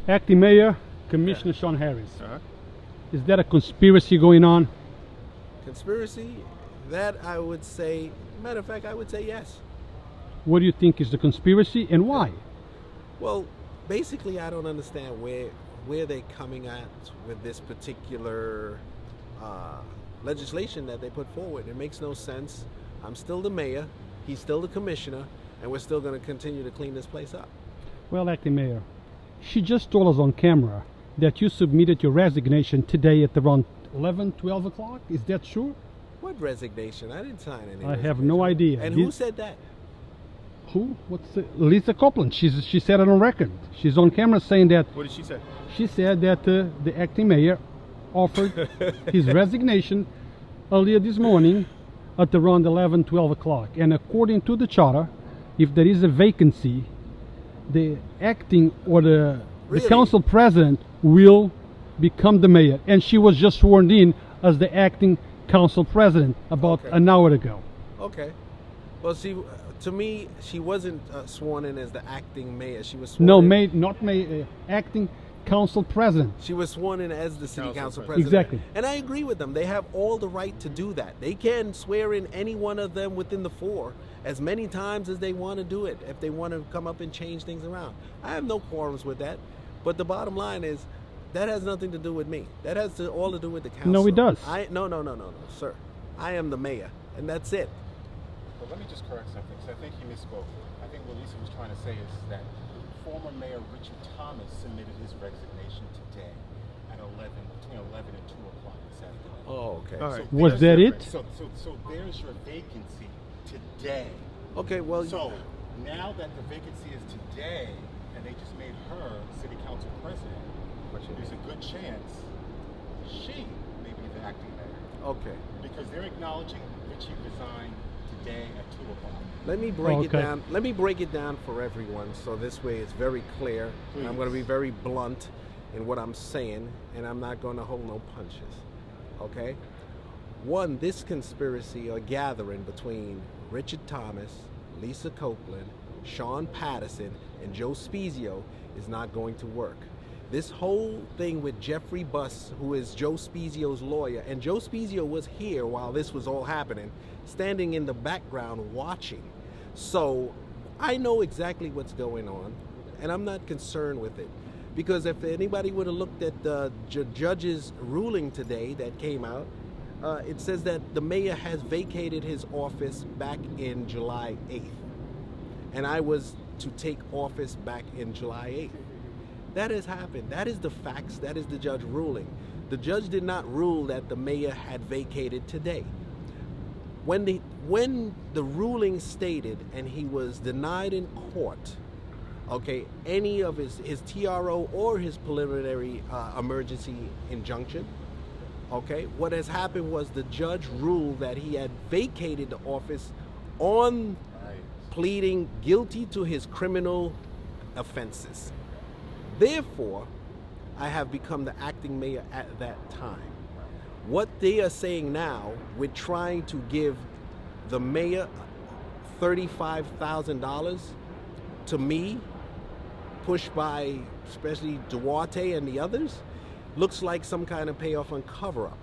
Acting Mayor, Commissioner Sean Harris. Uh-huh. Is that a conspiracy going on? Conspiracy? That I would say, matter of fact, I would say yes. What do you think is the conspiracy and why? Well, basically, I don't understand where they're coming at with this particular legislation that they put forward. It makes no sense. I'm still the mayor, he's still the commissioner, and we're still going to continue to clean this place up. Well, Acting Mayor, she just told us on camera that you submitted your resignation today at around 11, 12 o'clock. Is that true? What resignation? I didn't sign any. I have no idea. And who said that? Who? Lisa Copeland. She said it on record. She's on camera saying that. What did she say? She said that the acting mayor offered his resignation earlier this morning at around 11, 12 o'clock. And according to the charter, if there is a vacancy, the acting or the council president will become the mayor. And she was just sworn in as the acting council president about an hour ago. Okay. Well, to me, she wasn't sworn in as the acting mayor. She was sworn in. Not mayor, acting council president. She was sworn in as the city council president. Exactly. And I agree with them. They have all the right to do that. They can swear in any one of them within the four as many times as they want to do it, if they want to come up and change things around. I have no quarrels with that. But the bottom line is, that has nothing to do with me. That has all to do with the council. No, it does. No, sir. I am the mayor, and that's it. But let me just correct something, because I think he misspoke. I think what Lisa was trying to say is that former Mayor Richard Thomas submitted his resignation today at between 11 and 2 o'clock this afternoon. Oh, okay. All right. So Was that it? So there's your vacancy today. Okay, well... So now that the vacancy is today, and they just made her city council president, there's a good chance she may be the acting mayor. Okay. Because they're acknowledging Richie resigned today at 2 o'clock. Let me break it down. Let me break it down for everyone, so this way it's very clear. And I'm going to be very blunt in what I'm saying, and I'm not going to hold no punches. Okay? One, this conspiracy or gathering between Richard Thomas, Lisa Copeland, Sean Patterson, and Joe Spezio is not going to work. This whole thing with Jeffrey Buss, who is Joe Spezio's lawyer, and Joe Spezio was here while this was all happening, standing in the background watching. So I know exactly what's going on, and I'm not concerned with it. Because if anybody would have looked at the judge's ruling today that came out, it says that the mayor has vacated his office back in July 8th. And I was to take office back in July 8th. That has happened. That is the facts. That is the judge ruling. The judge did not rule that the mayor had vacated today. When the ruling stated and he was denied in court, okay, any of his TRO or his preliminary emergency injunction, okay, what has happened was the judge ruled that he had vacated the office on pleading guilty to his criminal offenses. Therefore, I have become the acting mayor at that time. What they are saying now, we're trying to give the mayor $35,000 to me, pushed by especially Duarte and the others, looks like some kind of payoff on cover-up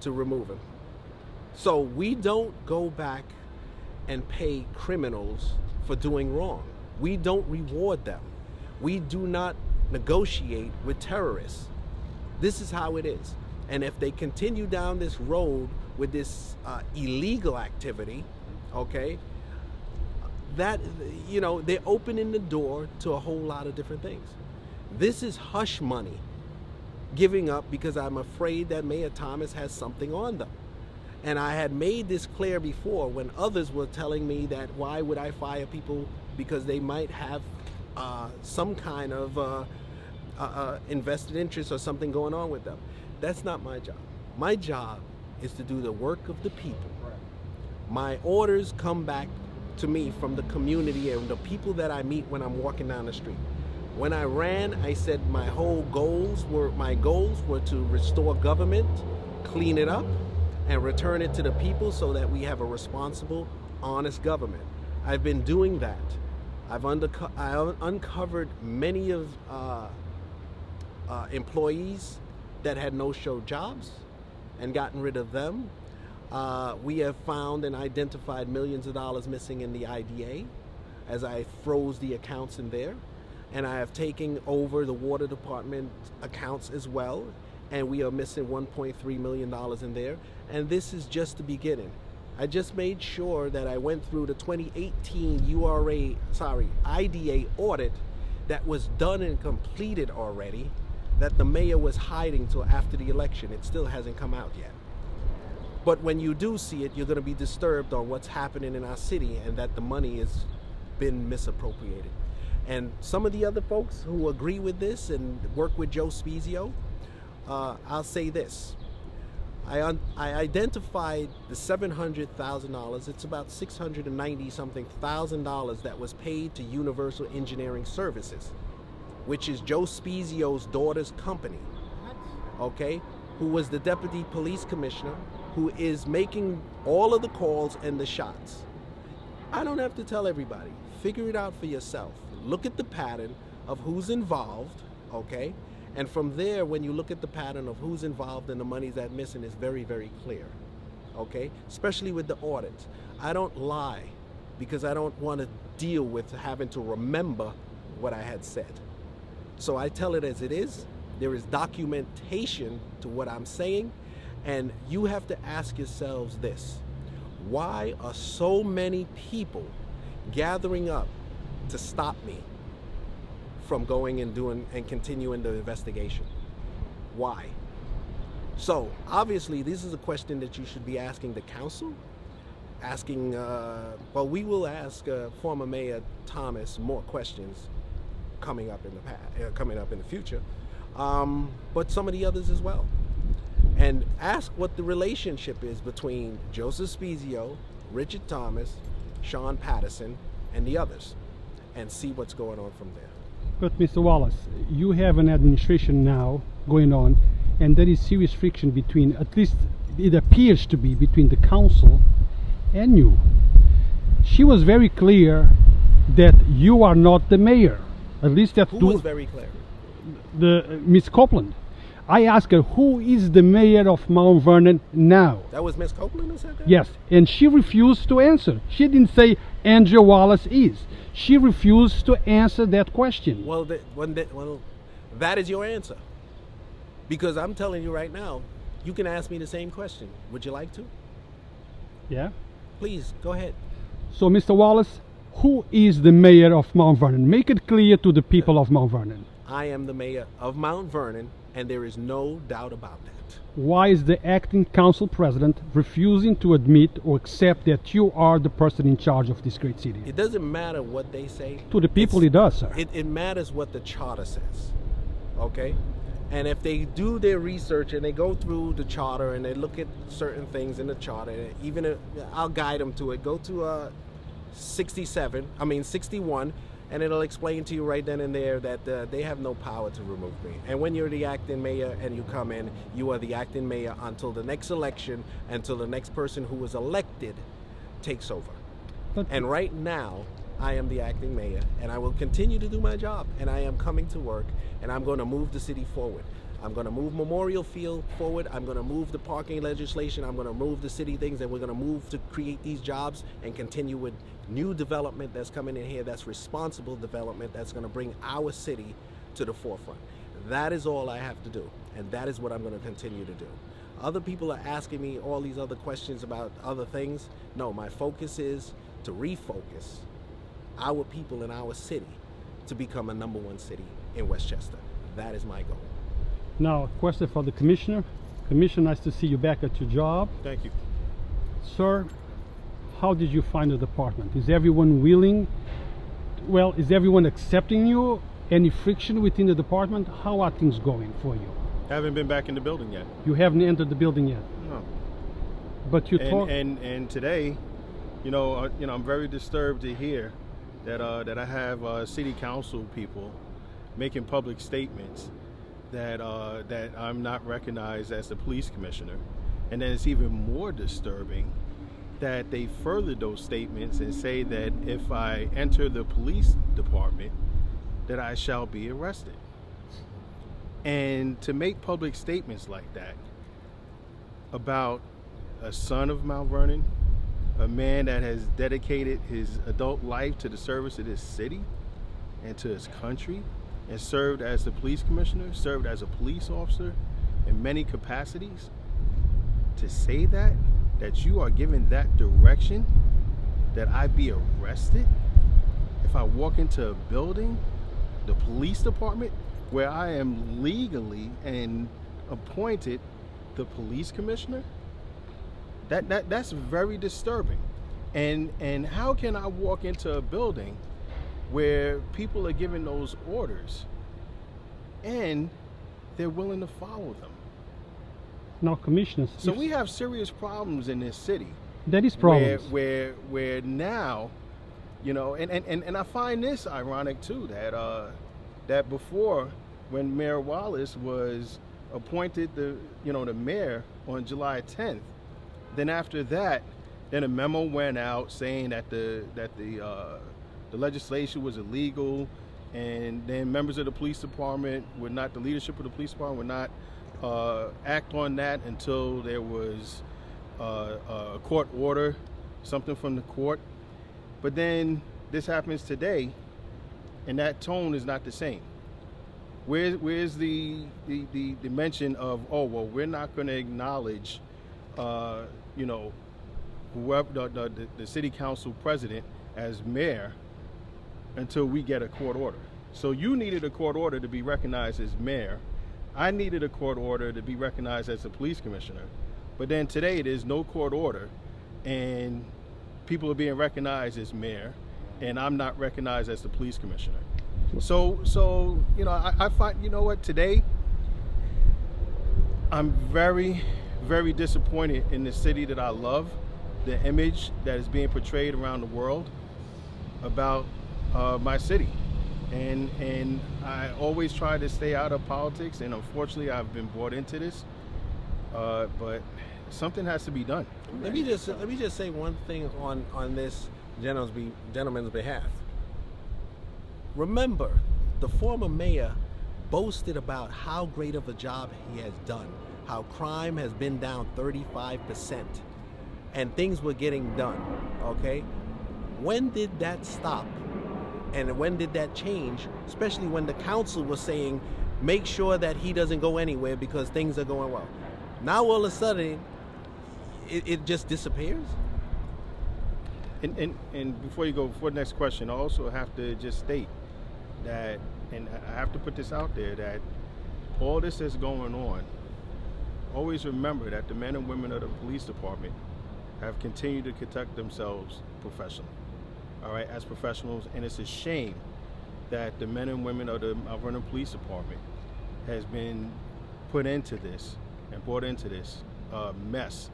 to remove him. So we don't go back and pay criminals for doing wrong. We don't reward them. We do not negotiate with terrorists. This is how it is. And if they continue down this road with this illegal activity, okay, that, you know, they're opening the door to a whole lot of different things. This is hush money giving up because I'm afraid that Mayor Thomas has something on them. And I had made this clear before when others were telling me that why would I fire people because they might have some kind of invested interest or something going on with them. That's not my job. My job is to do the work of the people. My orders come back to me from the community and the people that I meet when I'm walking down the street. When I ran, I said my goals were to restore government, clean it up, and return it to the people so that we have a responsible, honest government. I've been doing that. I've uncovered many of employees that had no-show jobs and gotten rid of them. We have found and identified millions of dollars missing in the IDA as I froze the accounts in there. And I have taken over the water department accounts as well. And we are missing $1.3 million in there. And this is just the beginning. I just made sure that I went through the 2018 IDA audit that was done and completed already, that the mayor was hiding till after the election. It still hasn't come out yet. But when you do see it, you're going to be disturbed on what's happening in our city and that the money has been misappropriated. And some of the other folks who agree with this and work with Joe Spezio, I'll say this. I identified the $700,000. It's about $690-something thousand that was paid to Universal Engineering Services, which is Joe Spezio's daughter's company. Okay, who was the deputy police commissioner, who is making all of the calls and the shots. I don't have to tell everybody. Figure it out for yourself. Look at the pattern of who's involved, okay? And from there, when you look at the pattern of who's involved and the money that's missing, is very, very clear, okay? Especially with the audits. I don't lie because I don't want to deal with having to remember what I had said. So I tell it as it is. There is documentation to what I'm saying, and you have to ask yourselves this. Why are so many people gathering up to stop me from going and doing and continuing the investigation? Why? So obviously this is a question that you should be asking the council, asking, well, we will ask former Mayor Thomas more questions coming up in the future, but some of the others as well. And ask what the relationship is between Joseph Spezio, Richard Thomas, Sean Patterson, and the others, and see what's going on from there. But Mr. Wallace, you have an administration now going on, and there is serious friction between, at least it appears to be, between the council and you. She was very clear that you are not the mayor. At least that Who was very clear? The Miss Copeland. I asked her, who is the mayor of Mount Vernon now? That was Miss Copeland who said that? Yes, and she refused to answer. She didn't say Andre Wallace is. She refused to answer that question. Well, that is your answer. Because I'm telling you right now, you can ask me the same question. Would you like to? Yeah? Please, go ahead. So, Mr. Wallace, who is the mayor of Mount Vernon? Make it clear to the people of Mount Vernon. I am the mayor of Mount Vernon, and there is no doubt about that. Why is the acting council president refusing to admit or accept that you are the person in charge of this great city? It doesn't matter what they say. To the people it does, sir. It matters what the charter says, okay? And if they do their research and they go through the charter and they look at certain things in the charter, even if, I'll guide them to it. Go to 61, and it'll explain to you right then and there that they have no power to remove me. And when you're the acting mayor and you come in, you are the acting mayor until the next election, until the next person who was elected takes over. And right now, I am the acting mayor, and I will continue to do my job, and I am coming to work, and I'm going to move the city forward. I'm going to move Memorial Field forward. I'm going to move the parking legislation. I'm going to move the city things, and we're going to move to create these jobs and continue with new development that's coming in here, that's responsible development, that's going to bring our city to the forefront. That is all I have to do, and that is what I'm going to continue to do. Other people are asking me all these other questions about other things. No, my focus is to refocus our people in our city to become a #1 city in Westchester. That is my goal. Now, a question for the commissioner. Commissioner, nice to see you back at your job. Thank you. Sir, how did you find the department? Is everyone willing? Well, is everyone accepting you? Any friction within the department? How are things going for you? I haven't been back in the building yet. You haven't entered the building yet. No. But you talk. And today, I'm very disturbed to hear that I have city council people making public statements that I'm not recognized as the police commissioner, and then it's even more disturbing that they further those statements and say that if I enter the police department, that I shall be arrested. And to make public statements like that about a son of Mount Vernon, a man that has dedicated his adult life to the service of this city and to his country, and served as the police commissioner, served as a police officer in many capacities, to say that you are given that direction, that I be arrested if I walk into a building, the police department, where I am legally and appointed the police commissioner, that's very disturbing. And how can I walk into a building where people are given those orders and they're willing to follow them? Now, commissioners, So we have serious problems in this city. there is problems. Where now, and I find this ironic too, that before, when Mayor Wallace was appointed the mayor on July 10th, then after that, then a memo went out saying that the legislation was illegal, and then members of the police department would not, the leadership of the police department would not act on that until there was a court order, something from the court. But then this happens today, and that tone is not the same. Where's the mention of, oh, well, we're not going to acknowledge whoever the city council president as mayor until we get a court order. So you needed a court order to be recognized as mayor. I needed a court order to be recognized as a police commissioner. But then today there's no court order, and people are being recognized as mayor, and I'm not recognized as the police commissioner. So I find, today I'm very, very disappointed in the city that I love, the image that is being portrayed around the world about my city. And I always try to stay out of politics, and unfortunately I've been brought into this, but something has to be done. Let me just say one thing on this gentleman's behalf. Remember, the former mayor boasted about how great of a job he has done, how crime has been down 35%, and things were getting done, okay? When did that stop? And when did that change? Especially when the council was saying, make sure that he doesn't go anywhere because things are going well. Now all of a sudden, it just disappears? And before you go, before the next question, I also have to just state that, and I have to put this out there, that all this is going on, always remember that the men and women of the police department have continued to conduct themselves professionally, all right, as professionals. And it's a shame that the men and women of the Mt Vernon Police Department has been put into this and brought into this mess,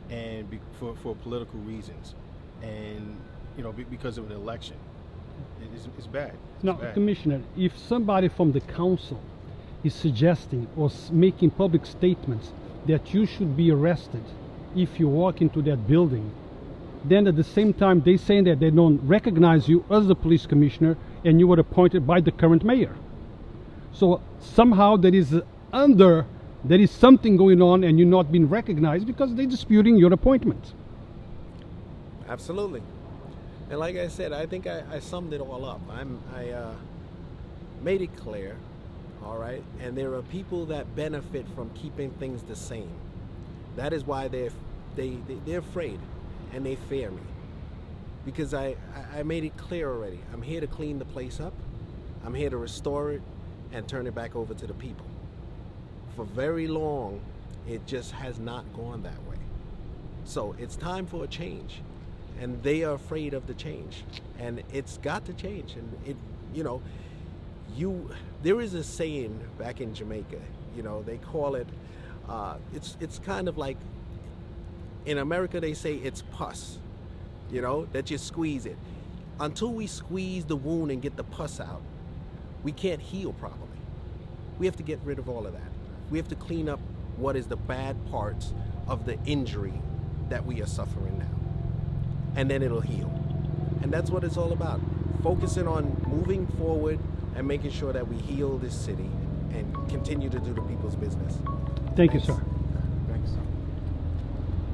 and for political reasons, and because of an election. It's bad. Now, Commissioner, if somebody from the council is suggesting or making public statements that you should be arrested if you walk into that building, then at the same time they saying that they don't recognize you as the police commissioner and you were appointed by the current mayor. So somehow there is something going on and you're not being recognized because they're disputing your appointment. Absolutely. And like I said, I think I summed it all up. I made it clear, all right? And there are people that benefit from keeping things the same. That is why they're afraid and they fear me. Because I made it clear already. I'm here to clean the place up. I'm here to restore it and turn it back over to the people. For very long, it just has not gone that way. So it's time for a change. And they are afraid of the change, and it's got to change. And there is a saying back in Jamaica, they call it, it's kind of like, in America they say it's pus, that you squeeze it. Until we squeeze the wound and get the pus out, we can't heal properly. We have to get rid of all of that. We have to clean up what is the bad parts of the injury that we are suffering now. And then it'll heal. And that's what it's all about. Focusing on moving forward and making sure that we heal this city and continue to do the people's business. Thank you, Thanks. sir.